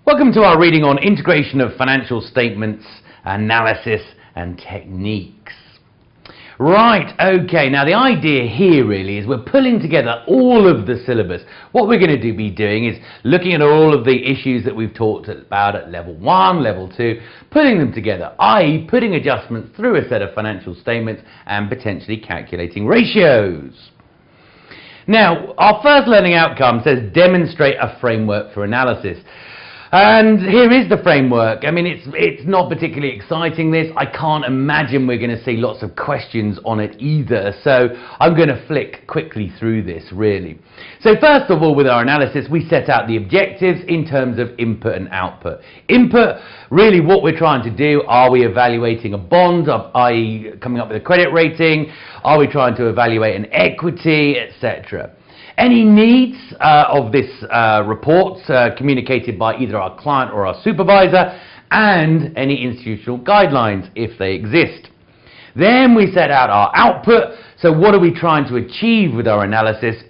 Welcome to our reading on integration of financial statements, analysis and techniques. Right, okay, now the idea here really is we're pulling together all of the syllabus. What we're going to be doing is looking at all of the issues that we've talked about at level 1, level 2, putting them together, i.e. putting adjustments through a set of financial statements and potentially calculating ratios. Now, our first learning outcome says demonstrate a framework for analysis. And here is the framework. I mean, it's not particularly exciting, this. I can't imagine we're going to see lots of questions on it either. So I'm going to flick quickly through this, really. So first of all, with our analysis, we set out the objectives in terms of input and output. Input, really what we're trying to do, are we evaluating a bond, i.e. coming up with a credit rating? Are we trying to evaluate an equity, etc.? Any needs of this report communicated by either our client or our supervisor, and any institutional guidelines if they exist. Then we set out our output, so what are we trying to achieve with our analysis,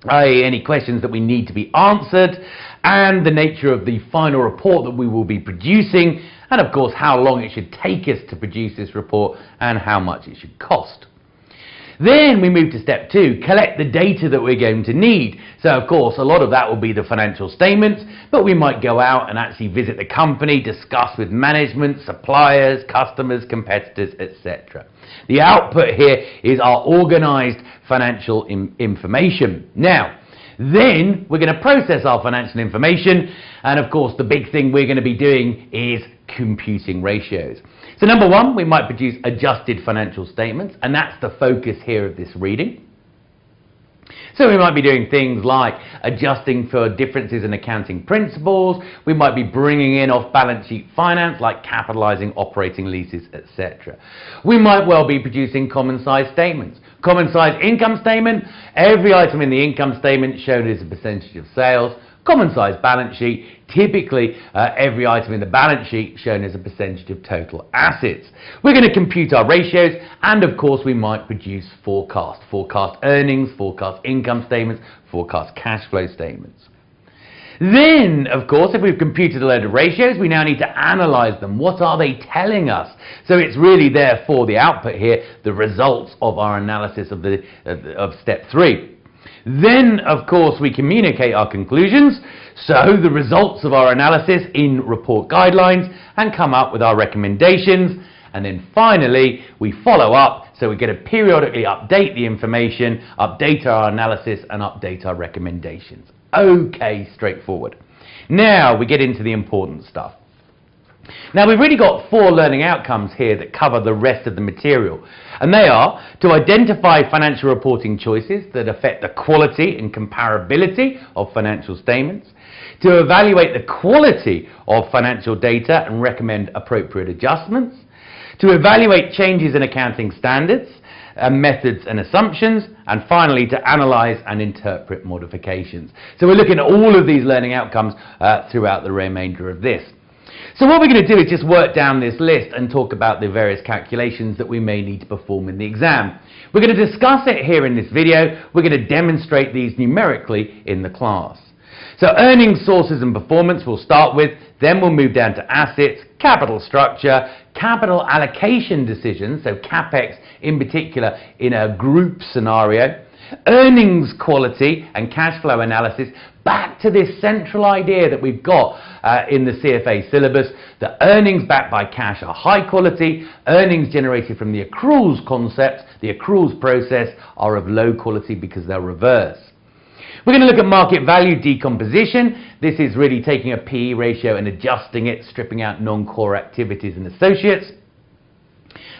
i.e. any questions that we need to be answered, and the nature of the final report that we will be producing, and of course how long it should take us to produce this report and how much it should cost. Then we move to step 2, collect the data that we're going to need. So of course a lot of that will be the financial statements, but we might go out and actually visit the company, discuss with management, suppliers, customers, competitors, etc. The output here is our organized financial information. Now, then we're going to process our financial information, and of course the big thing we're going to be doing is computing ratios. So number 1, we might produce adjusted financial statements, and that's the focus here of this reading. So we might be doing things like adjusting for differences in accounting principles. We might be bringing in off-balance sheet finance like capitalizing operating leases, etc. We might well be producing common size statements. Common size income statement, every item in the income statement shown as a percentage of sales. Common size balance sheet, typically every item in the balance sheet shown as a percentage of total assets. We're going to compute our ratios, and of course we might produce forecast earnings, forecast income statements, forecast cash flow statements. Then, of course, if we've computed a load of ratios, we now need to analyze them. What are they telling us? So it's really therefore the output here, the results of our analysis of step 3. Then, of course, we communicate our conclusions, so the results of our analysis in report guidelines, and come up with our recommendations. And then finally, we follow up, so we get to periodically update the information, update our analysis, and update our recommendations. Okay, straightforward. Now we get into the important stuff. Now we've really got 4 learning outcomes here that cover the rest of the material, and they are to identify financial reporting choices that affect the quality and comparability of financial statements, to evaluate the quality of financial data and recommend appropriate adjustments, to evaluate changes in accounting standards, methods and assumptions, and finally to analyze and interpret modifications. So we're looking at all of these learning outcomes throughout the remainder of this. So what we're going to do is just work down this list and talk about the various calculations that we may need to perform in the exam. We're going to discuss it here in this video. We're going to demonstrate these numerically in the class. So earnings, sources and performance we'll start with, then we'll move down to assets, capital structure, capital allocation decisions, so CapEx in particular in a group scenario, earnings quality and cash flow analysis, back to this central idea that we've got in the CFA syllabus, that earnings backed by cash are high quality, earnings generated from the accruals concept, the accruals process, are of low quality because they're reverse. We're going to look at market value decomposition. This is really taking a PE ratio and adjusting it, stripping out non-core activities and associates.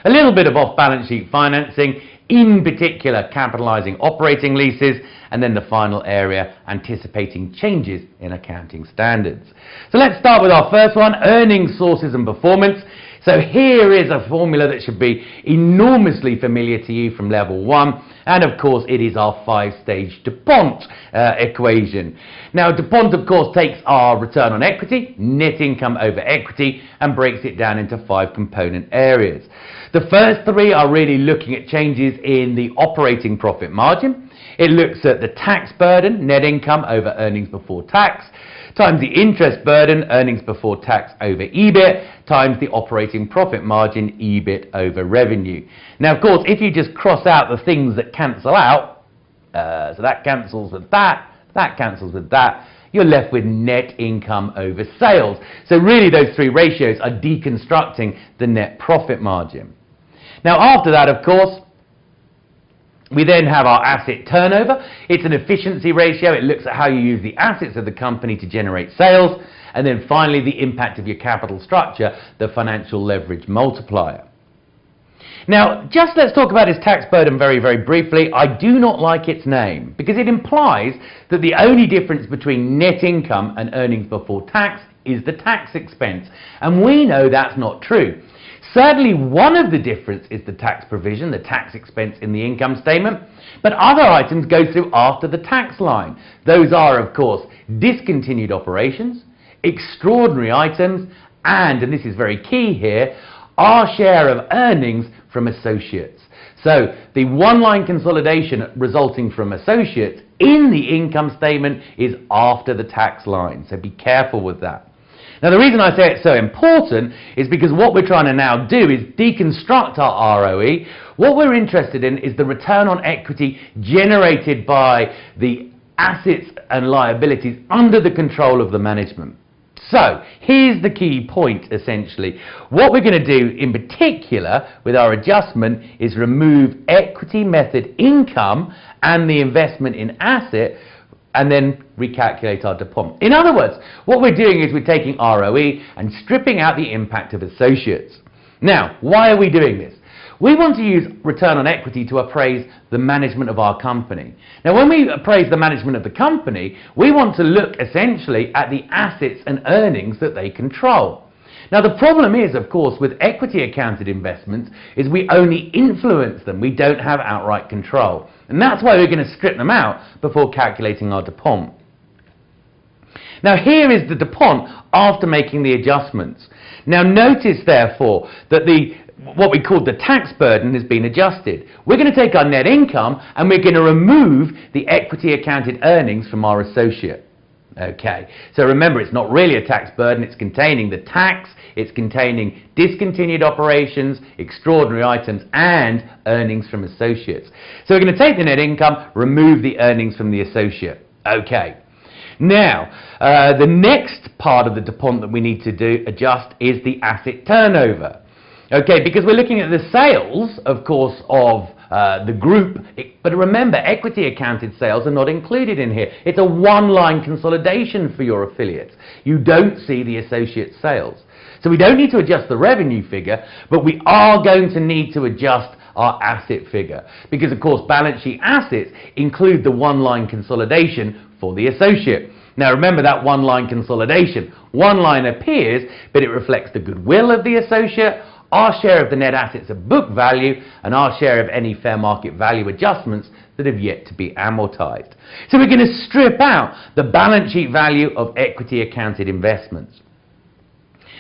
A little bit of off-balance sheet financing, in particular capitalizing operating leases, and then the final area, anticipating changes in accounting standards. So let's start with our first one, earnings, sources and performance. So here is a formula that should be enormously familiar to you from level 1, and of course it is our 5-stage DuPont equation. Now DuPont of course takes our return on equity, net income over equity, and breaks it down into 5 component areas. The first 3 are really looking at changes in the operating profit margin. It looks at the tax burden, net income over earnings before tax, times the interest burden, earnings before tax over EBIT, times the operating profit margin, EBIT over revenue. Now, of course, if you just cross out the things that cancel out, so that cancels with that cancels with that, you're left with net income over sales. So really those three ratios are deconstructing the net profit margin. Now, after that, of course, we then have our asset turnover. It's an efficiency ratio. It looks at how you use the assets of the company to generate sales. And then finally, the impact of your capital structure, the financial leverage multiplier. Now, just let's talk about this tax burden very, very briefly. I do not like its name because it implies that the only difference between net income and earnings before tax is the tax expense. And we know that's not true. Certainly, one of the difference is the tax provision, the tax expense in the income statement, but other items go through after the tax line. Those are, of course, discontinued operations, extraordinary items, and this is very key here, our share of earnings from associates. So, the one-line consolidation resulting from associates in the income statement is after the tax line, so be careful with that. Now, the reason I say it's so important is because what we're trying to now do is deconstruct our ROE. What we're interested in is the return on equity generated by the assets and liabilities under the control of the management. So, here's the key point, essentially. What we're going to do in particular with our adjustment is remove equity method income and the investment in asset and then recalculate our DuPont. In other words, what we're doing is we're taking ROE and stripping out the impact of associates. Now, why are we doing this? We want to use return on equity to appraise the management of our company. Now, when we appraise the management of the company, we want to look essentially at the assets and earnings that they control. Now, the problem is, of course, with equity accounted investments is we only influence them. We don't have outright control. And that's why we're going to strip them out before calculating our DuPont. Now, here is the DuPont after making the adjustments. Now, notice, therefore, that what we call the tax burden has been adjusted. We're going to take our net income and we're going to remove the equity accounted earnings from our associate. Okay, so remember, it's not really a tax burden. It's containing the tax, it's containing discontinued operations, extraordinary items, and earnings from associates. So we're going to take the net income, remove the earnings from the associate. Okay. Now, the next part of the DuPont that we need to adjust is the asset turnover. Okay, because we're looking at the sales, of course, of the group, but remember, equity accounted sales are not included in here. It's a one-line consolidation for your affiliates. You don't see the associate sales. So we don't need to adjust the revenue figure, but we are going to need to adjust our asset figure. Because, of course, balance sheet assets include the one-line consolidation for the associate. Now, remember that one-line consolidation. One line appears, but it reflects the goodwill of the associate, our share of the net assets at book value, and our share of any fair market value adjustments that have yet to be amortized. So we're going to strip out the balance sheet value of equity accounted investments.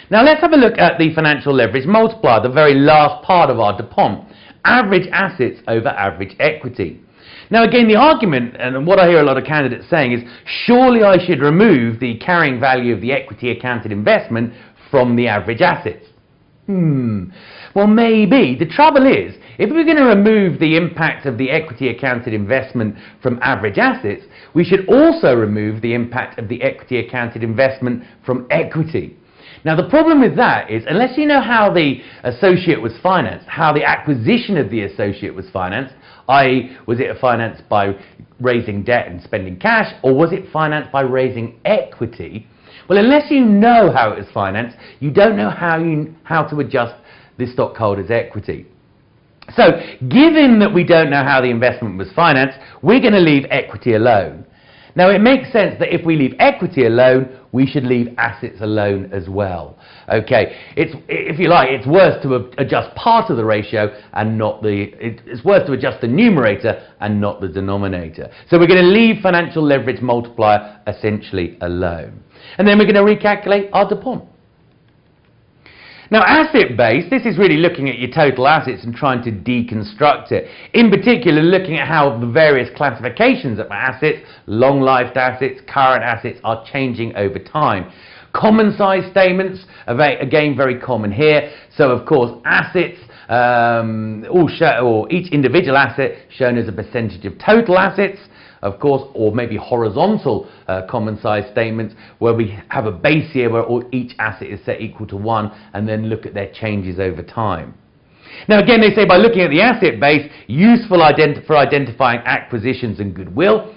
Now let's have a look at the financial leverage multiplier, the very last part of our DuPont. Average assets over average equity. Now again, the argument, and what I hear a lot of candidates saying is, surely I should remove the carrying value of the equity accounted investment from the average assets. Well, maybe. The trouble is, if we're going to remove the impact of the equity accounted investment from average assets, we should also remove the impact of the equity accounted investment from equity. Now, the problem with that is, unless you know how the associate was financed, how the acquisition of the associate was financed, i.e., was it financed by raising debt and spending cash, or was it financed by raising equity? Well, unless you know how it was financed, you don't know how to adjust the stockholders' equity. So, given that we don't know how the investment was financed, we're going to leave equity alone. Now, it makes sense that if we leave equity alone, we should leave assets alone as well. Okay, if you like, it's worse to adjust part of the ratio and not it's worse to adjust the numerator and not the denominator. So we're going to leave financial leverage multiplier essentially alone. And then we're going to recalculate our DuPont. Now, asset base, this is really looking at your total assets and trying to deconstruct it. In particular, looking at how the various classifications of assets, long-lived assets, current assets, are changing over time. Common size statements are again very common here. So, of course, assets, each individual asset shown as a percentage of total assets, of course, or maybe horizontal common size statements where we have a base year where each asset is set equal to 1 and then look at their changes over time. Now again, they say by looking at the asset base, useful for identifying acquisitions and goodwill.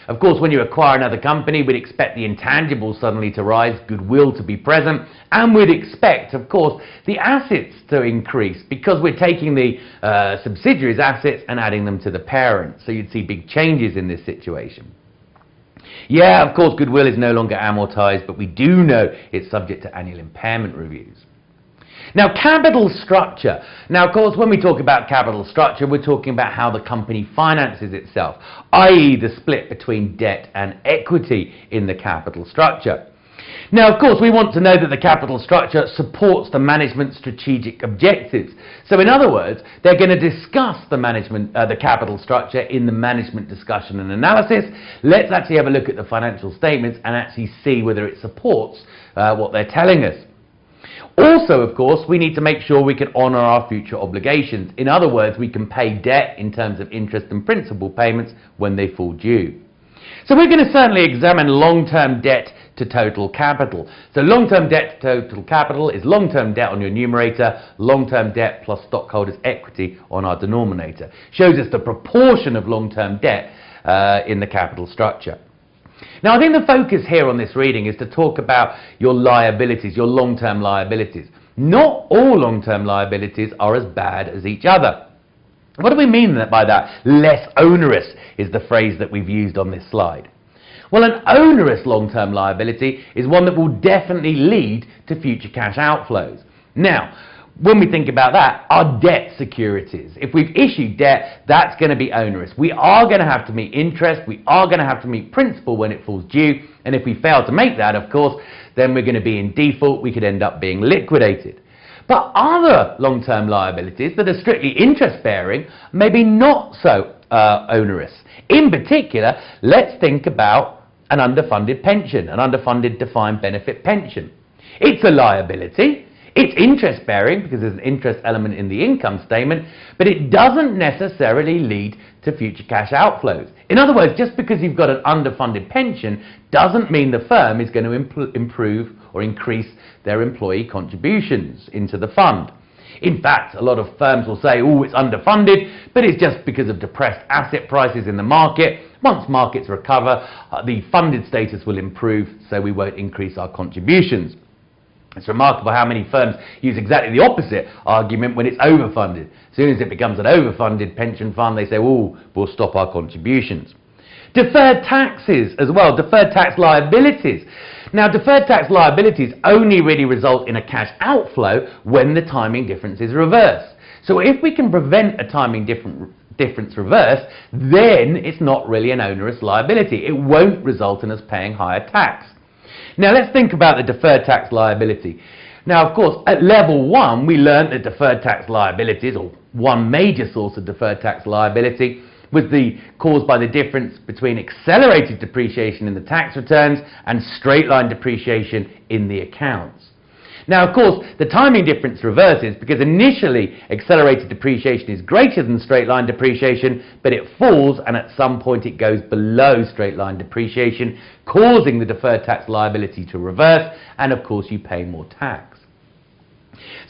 Of course, when you acquire another company, we'd expect the intangibles suddenly to rise, goodwill to be present, and we'd expect, of course, the assets to increase because we're taking the subsidiaries' assets and adding them to the parent. So you'd see big changes in this situation. Yeah, of course, goodwill is no longer amortized, but we do know it's subject to annual impairment reviews. Now, capital structure. Now, of course, when we talk about capital structure, we're talking about how the company finances itself, i.e. the split between debt and equity in the capital structure. Now, of course, we want to know that the capital structure supports the management's strategic objectives. So, in other words, they're going to discuss the capital structure in the management discussion and analysis. Let's actually have a look at the financial statements and actually see whether it supports what they're telling us. Also, of course, we need to make sure we can honour our future obligations. In other words, we can pay debt in terms of interest and principal payments when they fall due. So we're going to certainly examine long-term debt to total capital. So long-term debt to total capital is long-term debt on your numerator, long-term debt plus stockholders' equity on our denominator. Shows us the proportion of long-term debt in the capital structure. Now, I think the focus here on this reading is to talk about your liabilities, your long-term liabilities. Not all long-term liabilities are as bad as each other. What do we mean by that? Less onerous is the phrase that we've used on this slide. Well, an onerous long-term liability is one that will definitely lead to future cash outflows. Now, when we think about that, our debt securities. If we've issued debt, that's going to be onerous. We are going to have to meet interest, we are going to have to meet principal when it falls due, and if we fail to make that, of course, then we're going to be in default, we could end up being liquidated. But other long-term liabilities that are strictly interest-bearing may be not so onerous. In particular, let's think about an underfunded pension, an underfunded defined benefit pension. It's a liability. It's interest-bearing because there's an interest element in the income statement, but it doesn't necessarily lead to future cash outflows. In other words, just because you've got an underfunded pension doesn't mean the firm is going to improve or increase their employee contributions into the fund. In fact, a lot of firms will say, oh, it's underfunded, but it's just because of depressed asset prices in the market. Once markets recover, the funded status will improve, so we won't increase our contributions. It's remarkable how many firms use exactly the opposite argument when it's overfunded. As soon as it becomes an overfunded pension fund, they say, oh, we'll stop our contributions. Deferred taxes as well, deferred tax liabilities. Now, deferred tax liabilities only really result in a cash outflow when the timing difference is reversed. So if we can prevent a timing difference reverse, then it's not really an onerous liability. It won't result in us paying higher tax. Now, let's think about the deferred tax liability. Now, of course, at level 1, we learned that deferred tax liabilities, or one major source of deferred tax liability, was caused by the difference between accelerated depreciation in the tax returns and straight-line depreciation in the accounts. Now, of course, the timing difference reverses because initially accelerated depreciation is greater than straight-line depreciation, but it falls and at some point it goes below straight-line depreciation, causing the deferred tax liability to reverse, and of course you pay more tax.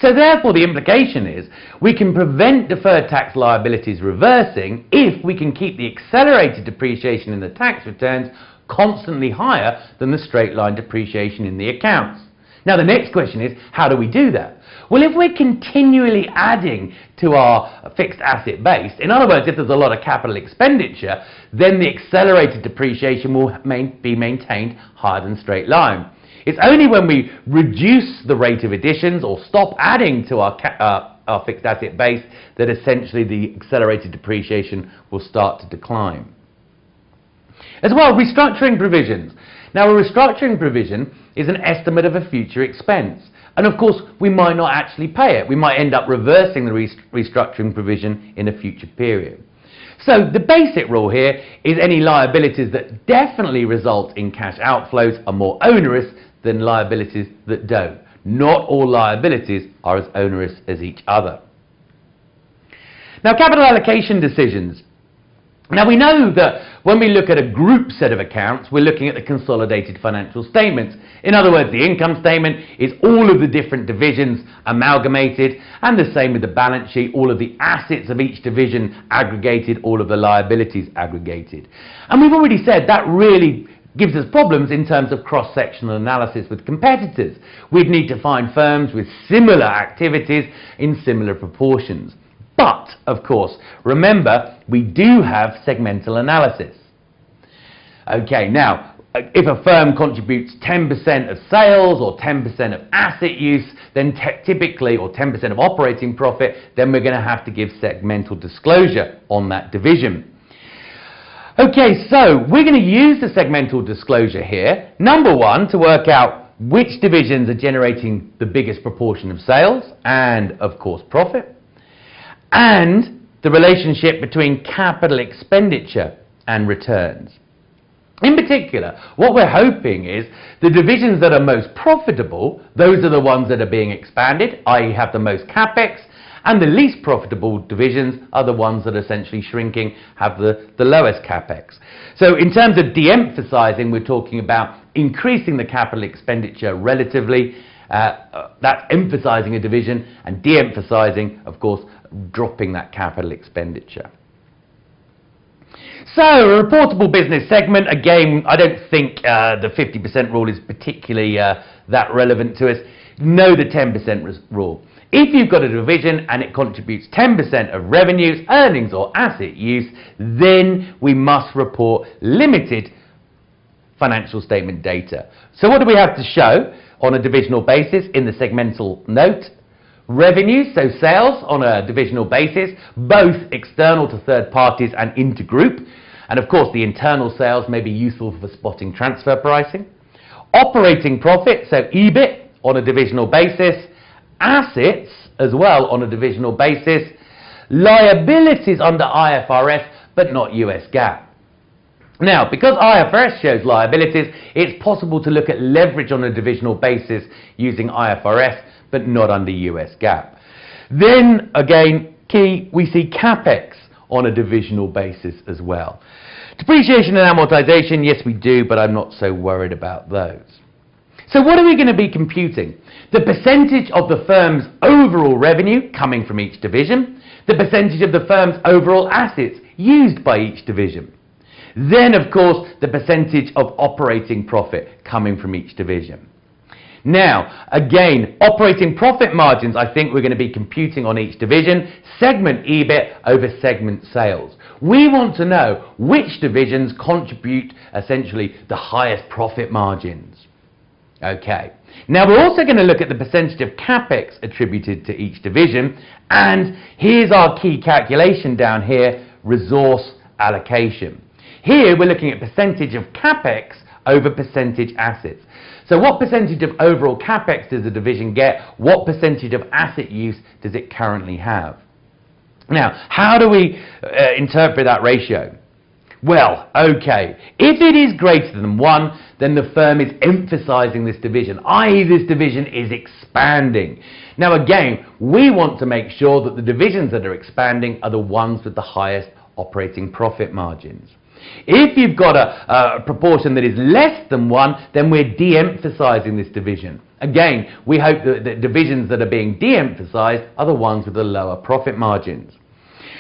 So therefore the implication is we can prevent deferred tax liabilities reversing if we can keep the accelerated depreciation in the tax returns constantly higher than the straight-line depreciation in the accounts. Now the next question is, how do we do that? Well, if we're continually adding to our fixed asset base, in other words, if there's a lot of capital expenditure, then the accelerated depreciation will be maintained higher than straight line. It's only when we reduce the rate of additions or stop adding to our fixed asset base that essentially the accelerated depreciation will start to decline. As well, restructuring provisions. Now, a restructuring provision is an estimate of a future expense. And of course, we might not actually pay it. We might end up reversing the restructuring provision in a future period. So the basic rule here is any liabilities that definitely result in cash outflows are more onerous than liabilities that don't. Not all liabilities are as onerous as each other. Now, capital allocation decisions. Now, we know that when we look at a group set of accounts, we're looking at the consolidated financial statements. In other words, the income statement is all of the different divisions amalgamated, and the same with the balance sheet, all of the assets of each division aggregated, all of the liabilities aggregated. And we've already said that really gives us problems in terms of cross-sectional analysis with competitors. We'd need to find firms with similar activities in similar proportions. But, of course, remember, we do have segmental analysis. Okay, now, if a firm contributes 10% of sales or 10% of asset use, then typically, or 10% of operating profit, then we're going to have to give segmental disclosure on that division. Okay, so we're going to use the segmental disclosure here, number one, to work out which divisions are generating the biggest proportion of sales and, of course, profit, and the relationship between capital expenditure and returns. In particular, what we're hoping is the divisions that are most profitable, those are the ones that are being expanded, i.e. have the most capex, and the least profitable divisions are the ones that are essentially shrinking, have the lowest capex. So in terms of de-emphasizing, we're talking about increasing the capital expenditure relatively, that's emphasizing a division, and de-emphasizing, of course, dropping that capital expenditure. So, a reportable business segment, again, I don't think the 50% rule is particularly that relevant to us. Know the 10% rule. If you've got a division and it contributes 10% of revenues, earnings or asset use, then we must report limited financial statement data. So what do we have to show on a divisional basis in the segmental note? Revenues, so sales on a divisional basis, both external to third parties and intergroup. And of course, the internal sales may be useful for spotting transfer pricing. Operating profit, so EBIT on a divisional basis. Assets as well on a divisional basis. Liabilities under IFRS, but not US GAAP. Now, because IFRS shows liabilities, it's possible to look at leverage on a divisional basis using IFRS, but not under US GAAP. Then, again, key, we see CapEx on a divisional basis as well. Depreciation and amortization, yes we do, but I'm not so worried about those. So what are we going to be computing? The percentage of the firm's overall revenue coming from each division, the percentage of the firm's overall assets used by each division. Then, of course, the percentage of operating profit coming from each division. Now, again, operating profit margins, I think we're going to be computing on each division, segment EBIT over segment sales. We want to know which divisions contribute essentially the highest profit margins. Okay. Now, we're also going to look at the percentage of CapEx attributed to each division, and here's our key calculation down here, resource allocation. Here, we're looking at percentage of CapEx over percentage assets. So what percentage of overall CapEx does a division get? What percentage of asset use does it currently have? Now, how do we interpret that ratio? Well, okay, if it is greater than 1, then the firm is emphasizing this division, i.e. this division is expanding. Now again, we want to make sure that the divisions that are expanding are the ones with the highest operating profit margins. If you've got a proportion that is less than 1, then we're de-emphasizing this division. Again, we hope that the divisions that are being de-emphasized are the ones with the lower profit margins.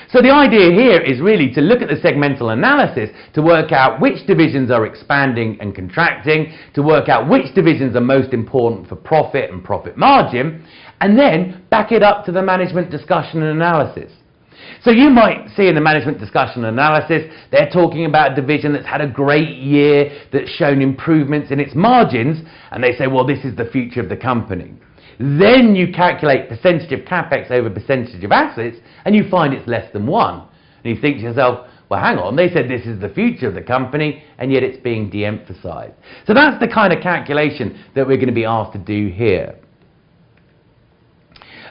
So the idea here is really to look at the segmental analysis to work out which divisions are expanding and contracting, to work out which divisions are most important for profit and profit margin, and then back it up to the management discussion and analysis. So you might see in the management discussion and analysis, they're talking about a division that's had a great year, that's shown improvements in its margins, and they say, well, this is the future of the company. Then you calculate percentage of CapEx over percentage of assets, and you find it's less than 1. And you think to yourself, well, hang on, they said this is the future of the company, and yet it's being de-emphasized. So that's the kind of calculation that we're going to be asked to do here.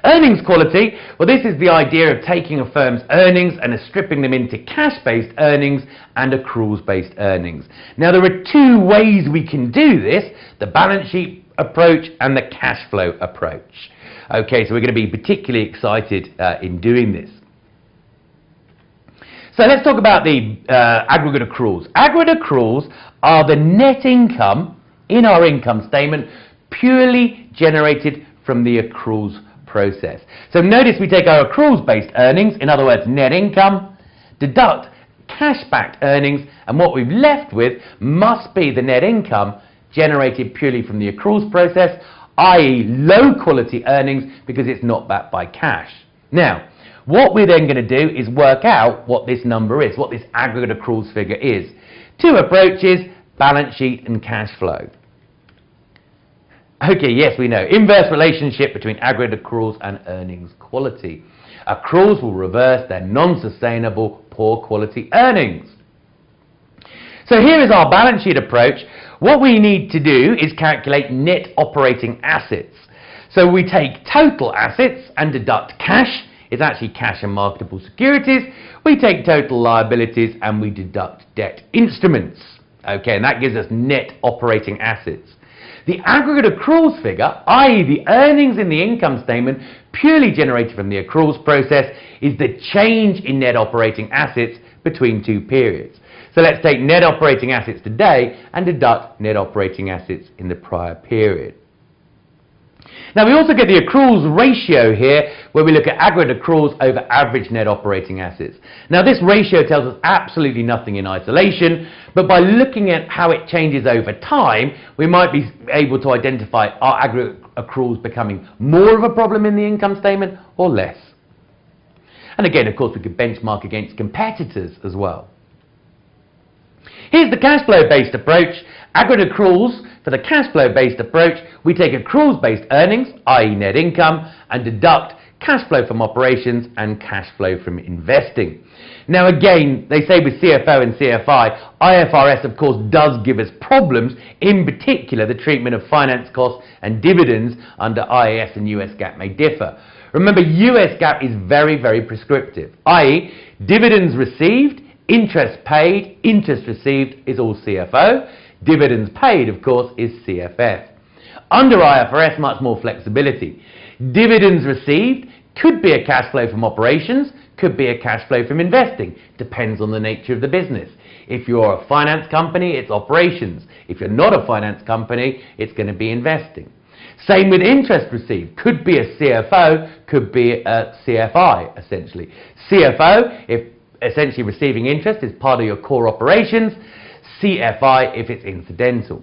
Earnings quality, well, this is the idea of taking a firm's earnings and stripping them into cash-based earnings and accruals-based earnings. Now, there are two ways we can do this, the balance sheet approach and the cash flow approach. Okay, so we're going to be particularly excited in doing this. So let's talk about the aggregate accruals. Aggregate accruals are the net income in our income statement purely generated from the accruals process. So notice we take our accruals-based earnings, in other words, net income, deduct cash-backed earnings, and what we've left with must be the net income generated purely from the accruals process, i.e. low-quality earnings because it's not backed by cash. Now, what we're then going to do is work out what this number is, what this aggregate accruals figure is. Two approaches, balance sheet and cash flow. Okay, yes, we know. Inverse relationship between aggregate accruals and earnings quality. Accruals will reverse their non-sustainable, poor quality earnings. So here is our balance sheet approach. What we need to do is calculate net operating assets. So we take total assets and deduct cash. It's actually cash and marketable securities. We take total liabilities and we deduct debt instruments. Okay, and that gives us net operating assets. The aggregate accruals figure, i.e. the earnings in the income statement purely generated from the accruals process, is the change in net operating assets between two periods. So let's take net operating assets today and deduct net operating assets in the prior period. Now we also get the accruals ratio here, where we look at aggregate accruals over average net operating assets. Now this ratio tells us absolutely nothing in isolation, but by looking at how it changes over time, we might be able to identify are aggregate accruals becoming more of a problem in the income statement or less. And again, of course, we could benchmark against competitors as well. Here's the cash flow based approach. Aggregate accruals. For the cash flow based approach, we take accruals based earnings, i.e. net income, and deduct cash flow from operations and cash flow from investing. Now again, they say with CFO and CFI, IFRS of course does give us problems, in particular the treatment of finance costs and dividends under IAS and US GAAP may differ. Remember, US GAAP is very, very prescriptive, i.e. dividends received, interest paid, interest received is all CFO. Dividends paid, of course, is CFF. Under IFRS, much more flexibility. Dividends received could be a cash flow from operations, could be a cash flow from investing. Depends on the nature of the business. If you're a finance company, it's operations. If you're not a finance company, it's going to be investing. Same with interest received. Could be a CFO, could be a CFI, essentially. CFO, if essentially receiving interest is part of your core operations. CFI if it's incidental.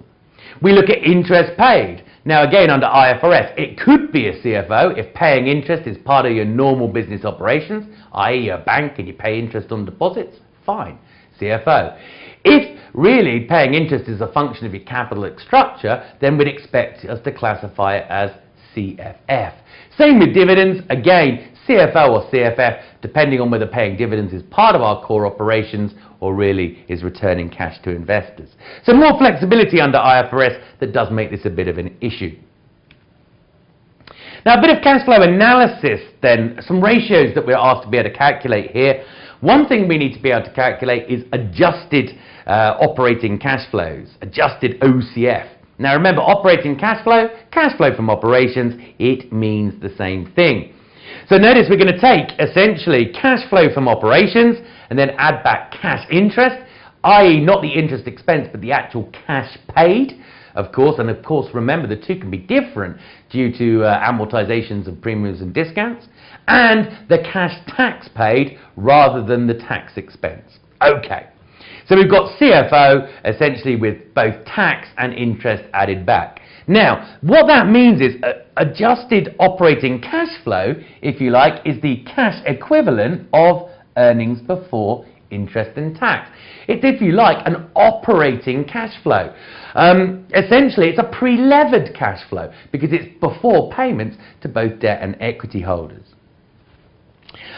We look at interest paid. Now again, under IFRS, it could be a CFO if paying interest is part of your normal business operations, i.e. you're a bank and you pay interest on deposits, fine, CFO. If really paying interest is a function of your capital structure, then we'd expect us to classify it as CFF. Same with dividends, again, CFO or CFF, depending on whether paying dividends is part of our core operations or really is returning cash to investors. So more flexibility under IFRS that does make this a bit of an issue. Now a bit of cash flow analysis then, some ratios that we're asked to be able to calculate here. One thing we need to be able to calculate is adjusted operating cash flows, adjusted OCF. Now remember, operating cash flow from operations, it means the same thing. So notice we're going to take essentially cash flow from operations and then add back cash interest, i.e. not the interest expense but the actual cash paid, of course, and of course remember the two can be different due to amortizations of premiums and discounts, and the cash tax paid rather than the tax expense. Okay, so we've got CFO essentially with both tax and interest added back. Now, what that means is adjusted operating cash flow, if you like, is the cash equivalent of earnings before interest and tax. It's, if you like, an operating cash flow. Essentially, it's a pre-levered cash flow because it's before payments to both debt and equity holders.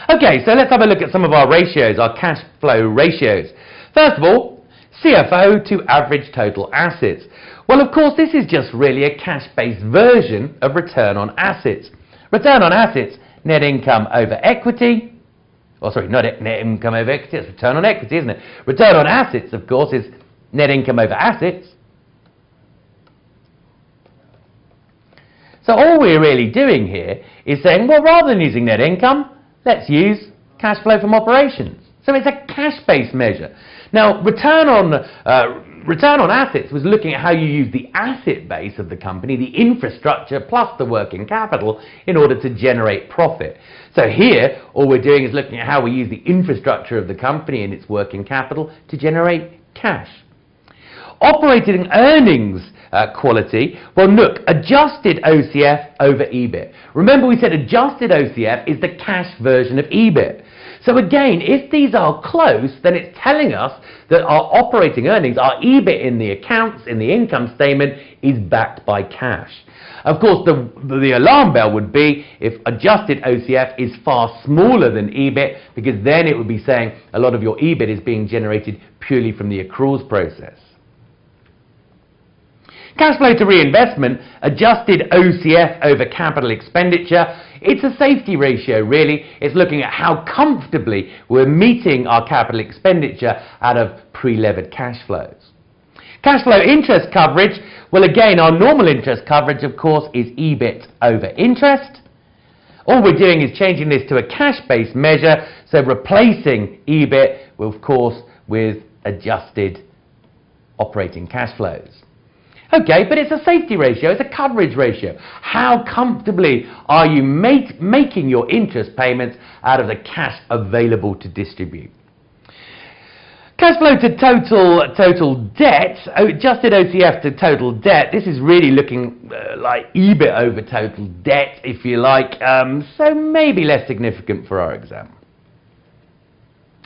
Okay, so let's have a look at some of our ratios, our cash flow ratios. First of all, CFO to average total assets. Well, of course, this is just really a cash-based version of return on assets. Return on assets, net income over equity. Oh, sorry, not net income over equity, it's return on equity, isn't it? Return on assets, of course, is net income over assets. So all we're really doing here is saying, well, rather than using net income, let's use cash flow from operations. So it's a cash-based measure. Now, return on assets was looking at how you use the asset base of the company, the infrastructure plus the working capital in order to generate profit. So here, all we're doing is looking at how we use the infrastructure of the company and its working capital to generate cash. Operating earnings quality, well look, adjusted OCF over EBIT. Remember we said adjusted OCF is the cash version of EBIT. So again, if these are close, then it's telling us that our operating earnings, our EBIT in the accounts, in the income statement, is backed by cash. Of course, the alarm bell would be if adjusted OCF is far smaller than EBIT, because then it would be saying a lot of your EBIT is being generated purely from the accruals process. Cash flow to reinvestment, adjusted OCF over capital expenditure. It's a safety ratio, really. It's looking at how comfortably we're meeting our capital expenditure out of pre-levered cash flows. Cash flow interest coverage, well again, our normal interest coverage, of course, is EBIT over interest. All we're doing is changing this to a cash-based measure, so replacing EBIT, of course, with adjusted operating cash flows. Okay, but it's a safety ratio, it's a coverage ratio. How comfortably are you making your interest payments out of the cash available to distribute? Cash flow to total debt, adjusted OCF to total debt, this is really looking like EBIT over total debt, if you like, so maybe less significant for our exam.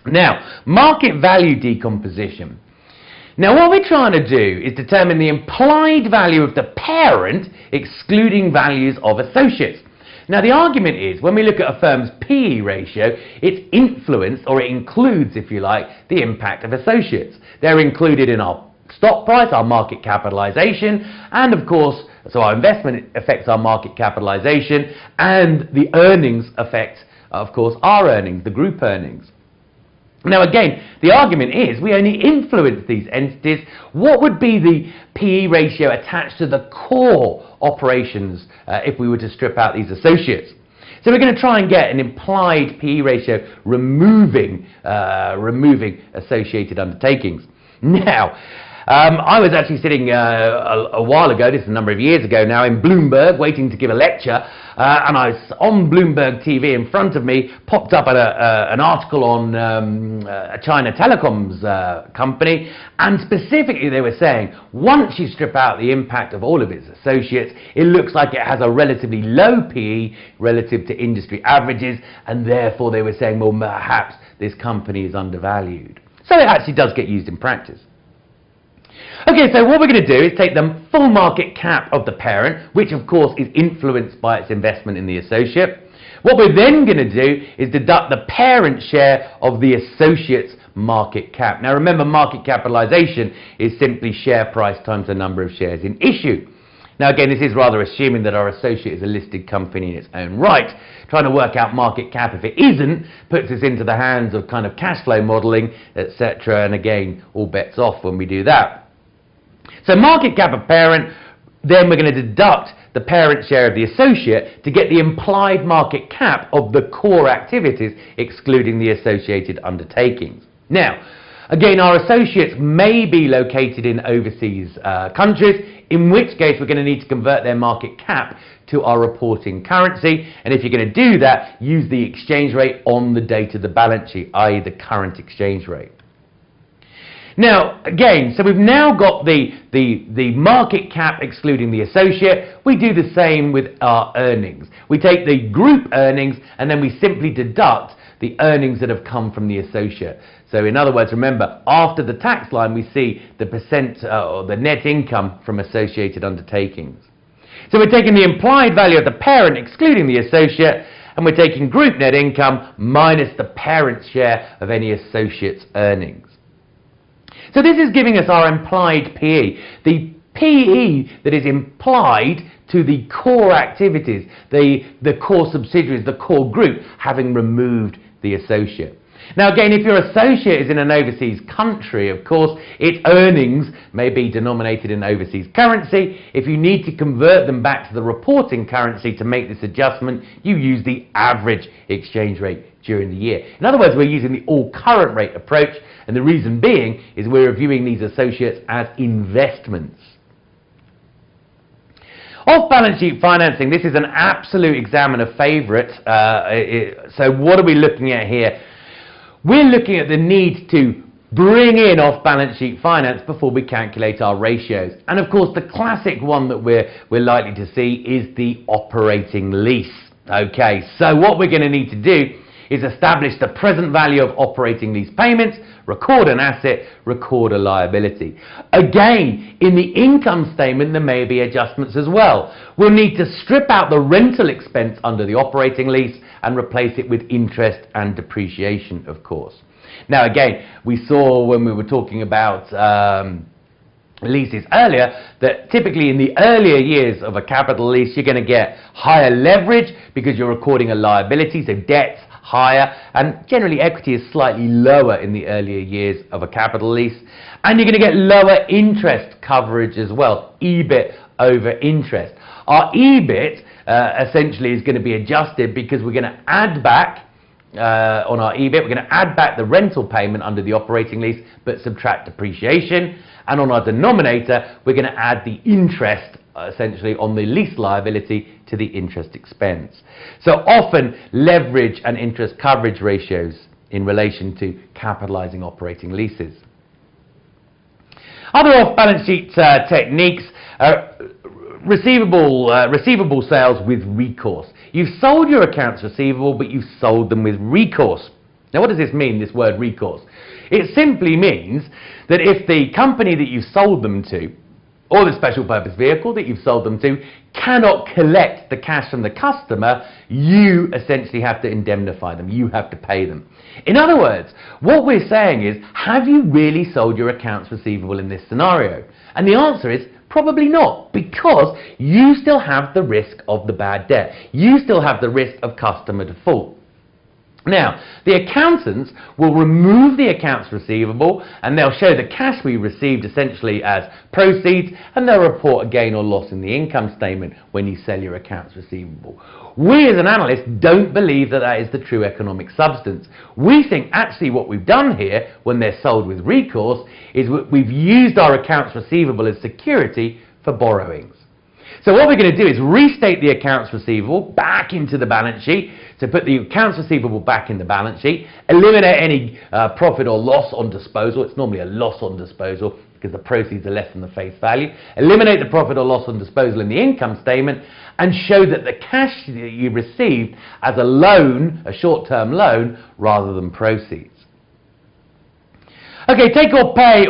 Now, market value decomposition. Now what we're trying to do is determine the implied value of the parent excluding values of associates. Now the argument is when we look at a firm's PE ratio, it's influenced, or it includes, if you like, the impact of associates. They're included in our stock price, our market capitalization, and of course, so our investment affects our market capitalization, and the earnings affect, of course, our earnings, the group earnings. Now again, the argument is we only influence these entities. What would be the PE ratio attached to the core operations if we were to strip out these associates? So we're going to try and get an implied PE ratio removing associated undertakings. Now, I was actually sitting a while ago, this is a number of years ago now, in Bloomberg waiting to give a lecture, and I was on Bloomberg TV. In front of me popped up an article on a China Telecoms company, and specifically they were saying once you strip out the impact of all of its associates, it looks like it has a relatively low PE relative to industry averages, and therefore they were saying, well, perhaps this company is undervalued. So it actually does get used in practice. Okay, so what we're going to do is take the full market cap of the parent, which of course is influenced by its investment in the associate. What we're then going to do is deduct the parent share of the associate's market cap. Now remember, market capitalization is simply share price times the number of shares in issue. Now again, this is rather assuming that our associate is a listed company in its own right. Trying to work out market cap, if it isn't, puts us into the hands of kind of cash flow modeling, etc. And again, all bets off when we do that. So market cap of parent, then we're going to deduct the parent share of the associate to get the implied market cap of the core activities, excluding the associated undertakings. Now, again, our associates may be located in overseas countries, in which case we're going to need to convert their market cap to our reporting currency. And if you're going to do that, use the exchange rate on the date of the balance sheet, i.e. the current exchange rate. Now, again, so we've now got the market cap excluding the associate. We do the same with our earnings. We take the group earnings and then we simply deduct the earnings that have come from the associate. So in other words, remember, after the tax line, we see the percent or the net income from associated undertakings. So we're taking the implied value of the parent excluding the associate, and we're taking group net income minus the parent's share of any associate's earnings. So this is giving us our implied PE. The PE that is implied to the core activities, the core subsidiaries, the core group, having removed the associate. Now again, if your associate is in an overseas country, of course, its earnings may be denominated in overseas currency. If you need to convert them back to the reporting currency to make this adjustment, you use the average exchange rate during the year. In other words, we're using the all current rate approach, and the reason being is we're viewing these associates as investments. Off-balance sheet financing, this is an absolute examiner favourite. So what are we looking at here? We're looking at the need to bring in off-balance sheet finance before we calculate our ratios. And of course, the classic one that we're likely to see is the operating lease. Okay, so what we're going to need to do is establish the present value of operating lease payments, record an asset, record a liability. Again, in the income statement, there may be adjustments as well. We'll need to strip out the rental expense under the operating lease and replace it with interest and depreciation, of course. Now, again, we saw when we were talking about leases earlier that typically in the earlier years of a capital lease, you're going to get higher leverage because you're recording a liability, so debt's higher, and generally equity is slightly lower in the earlier years of a capital lease, and you're going to get lower interest coverage as well, EBIT over interest. Our EBIT essentially is going to be adjusted because we're going to add back on our EBIT, we're going to add back the rental payment under the operating lease but subtract depreciation, and on our denominator we're going to add the interest essentially on the lease liability to the interest expense. So often leverage and interest coverage ratios in relation to capitalizing operating leases. Other off-balance sheet techniques are receivable sales with recourse. You've sold your accounts receivable, but you've sold them with recourse. Now what does this mean, this word recourse? It simply means that if the company that you sold them to, or the special purpose vehicle that you've sold them to, cannot collect the cash from the customer, you essentially have to indemnify them, you have to pay them. In other words, what we're saying is, have you really sold your accounts receivable in this scenario? And the answer is, probably not, because you still have the risk of the bad debt. You still have the risk of customer default. Now, the accountants will remove the accounts receivable and they'll show the cash we received essentially as proceeds, and they'll report a gain or loss in the income statement when you sell your accounts receivable. We as an analyst don't believe that that is the true economic substance. We think actually what we've done here when they're sold with recourse is we've used our accounts receivable as security for borrowings. So what we're going to do is restate the accounts receivable back into the balance sheet. So put the accounts receivable back in the balance sheet, eliminate any profit or loss on disposal. It's normally a loss on disposal because the proceeds are less than the face value. Eliminate the profit or loss on disposal in the income statement and show that the cash that you received as a loan, a short-term loan, rather than proceeds. Okay, take or pay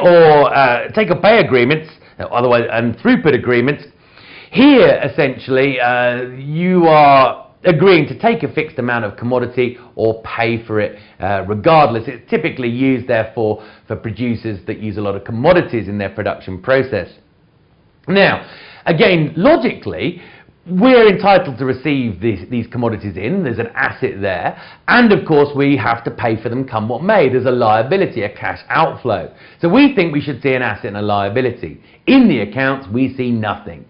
agreements, otherwise, and throughput agreements. Here, essentially, you are agreeing to take a fixed amount of commodity or pay for it regardless. It's typically used, therefore, for producers that use a lot of commodities in their production process. Now, again, logically, we're entitled to receive these commodities in. There's an asset there. And, of course, we have to pay for them come what may. There's a liability, a cash outflow. So we think we should see an asset and a liability. In the accounts, we see nothing.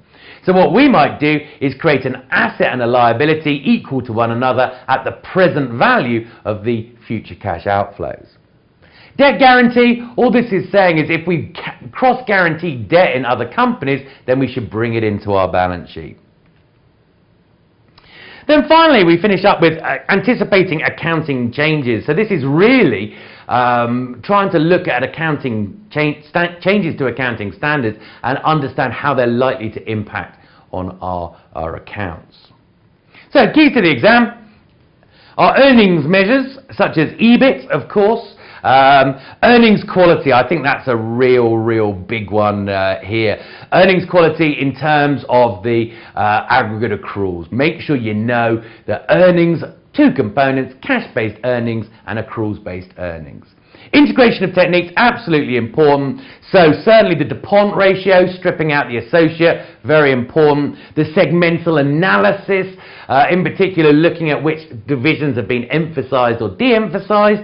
So what we might do is create an asset and a liability equal to one another at the present value of the future cash outflows. Debt guarantee, all this is saying is if we cross-guarantee debt in other companies, then we should bring it into our balance sheet. Then finally, we finish up with anticipating accounting changes. So this is really trying to look at accounting changes to accounting standards and understand how they're likely to impact on our accounts. So keys to the exam are earnings measures such as EBIT, of course. Earnings quality, I think that's a real big one here. Earnings quality in terms of the aggregate accruals. Make sure you know that earnings, two components, cash-based earnings and accruals-based earnings. Integration of techniques, absolutely important. So certainly the DuPont ratio, stripping out the associate, very important. The segmental analysis, in particular looking at which divisions have been emphasized or de-emphasized.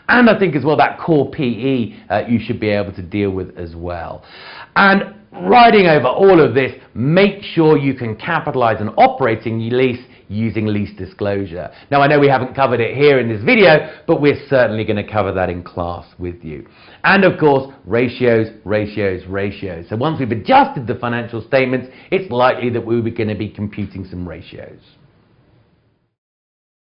And I think as well that core PE you should be able to deal with as well. And riding over all of this, make sure you can capitalize on operating lease using lease disclosure. Now I know we haven't covered it here in this video, but we're certainly going to cover that in class with you. And of course, ratios, ratios, ratios. So once we've adjusted the financial statements, it's likely that we're going to be computing some ratios.